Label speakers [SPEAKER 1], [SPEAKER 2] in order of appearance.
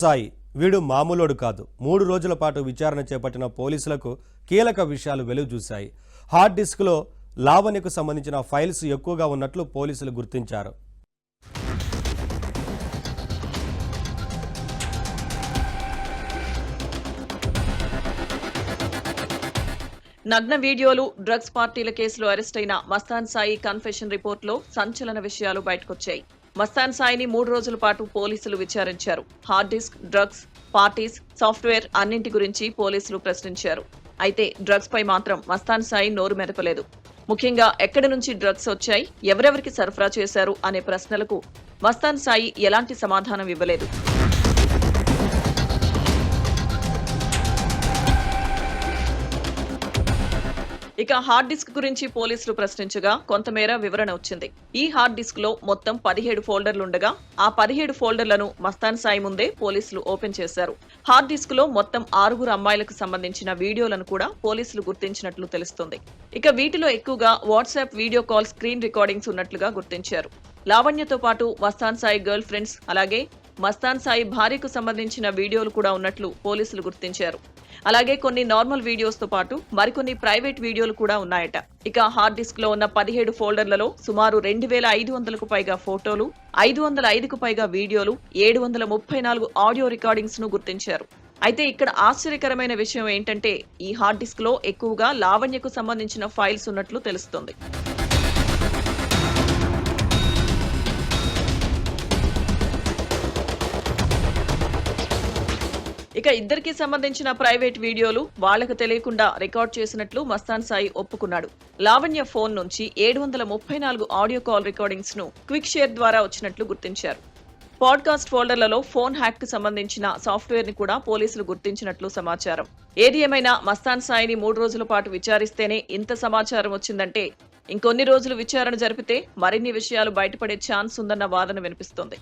[SPEAKER 1] సాయి వీడు మామూలోడు కాదు. 3 రోజుల పాటు విచారణ చేపట్టిన పోలీసులకు కీలక విషయాలు వెలుగు చూశాయి. హార్డ్ డిస్క్లో లావణ్యకు సంబంధించిన ఫైల్స్ ఎక్కువగా ఉన్నట్లు పోలీసులు గుర్తించారు.
[SPEAKER 2] నగ్న వీడియోలు, డ్రగ్స్ పార్టీల కేసులో అరెస్ట్ అయిన మస్తాన్ సాయి కన్ఫెషన్ రిపోర్ట్లో సంచలన విషయాలు బయటకొచ్చాయి. మస్తాన్ సాయిని 3 రోజుల పాటు పోలీసులు విచారించారు. Hard disk, drugs, parties, software అన్నింటి గురించి పోలీసులు ప్రశ్నించారు. అయితే డ్రగ్స్ పై మాత్రం మస్తాన్ సాయి నోరు మెదపలేదు. ముఖ్యంగా ఎక్కడి నుంచి డ్రగ్స్ వచ్చాయి, ఎవరెవరికి సరఫరా చేశారు అనే ప్రశ్నలకు మస్తాన్ సాయి ఎలాంటి సమాధానం ఇవ్వలేదు. ఇక హార్డ్ డిస్క్ గురించి పోలీసులు ప్రశ్నించగా కొంతమేర వివరణ వచ్చింది. ఈ హార్డ్ డిస్క్ లో మొత్తం 17 ఫోల్డర్లుండగా ఆ 17 ఫోల్డర్లను మస్తాన్ సాయి ముందే పోలీసులు ఓపెన్ చేశారు. హార్డ్ డిస్క్ లో మొత్తం 6 అమ్మాయిలకు సంబంధించిన వీడియోలను కూడా పోలీసులు గుర్తించినట్లు తెలుస్తుంది. ఇక వీటిలో ఎక్కువగా WhatsApp video call screen recordings ఉన్నట్లుగా గుర్తించారు. లావణ్యతో పాటు మస్తాన్ సాయి గర్ల్ ఫ్రెండ్స్, అలాగే మస్తాన్ సాయి భార్యకు సంబంధించిన వీడియోలు కూడా ఉన్నట్లు పోలీసులు గుర్తించారు. అలాగే కొన్ని నార్మల్ వీడియోస్ తో పాటు మరికొన్ని ప్రైవేట్ వీడియోలు కూడా ఉన్నాయట. ఇక హార్డ్ డిస్క్ లో ఉన్న 17 ఫోల్డర్లలో సుమారు 2500కు పైగా ఫోటోలు, 505కు పైగా వీడియోలు, 734 ఆడియో రికార్డింగ్స్ ను గుర్తించారు. అయితే ఇక్కడ ఆశ్చర్యకరమైన విషయం ఏంటంటే ఈ హార్డ్ డిస్క్ లో ఎక్కువగా లావణ్యకు సంబంధించిన ఫైల్స్ ఉన్నట్లు తెలుస్తుంది. ఇక ఇద్దరికి సంబంధించిన ప్రైవేట్ వీడియోలు వాళ్లకు తెలియకుండా రికార్డ్ చేసినట్లు మస్తాన్ సాయి ఒప్పుకున్నాడు. లావణ్య ఫోన్ నుంచి 734 ఆడియో కాల్ రికార్డింగ్స్ ను క్విక్ షేర్ ద్వారా వచ్చినట్లు గుర్తించారు. పాడ్కాస్ట్ ఫోల్డర్లలో ఫోన్ హ్యాక్ కు సంబంధించిన సాఫ్ట్వేర్ ని కూడా పోలీసులు గుర్తించినట్లు సమాచారం. ఏది ఏమైనా మస్తాన్ సాయిని 3 రోజుల పాటు విచారిస్తేనే ఇంత సమాచారం వచ్చిందంటే ఇంకొన్ని రోజులు విచారణ జరిపితే మరిన్ని విషయాలు బయటపడే ఛాన్స్ ఉందన్న వాదన వినిపిస్తోంది.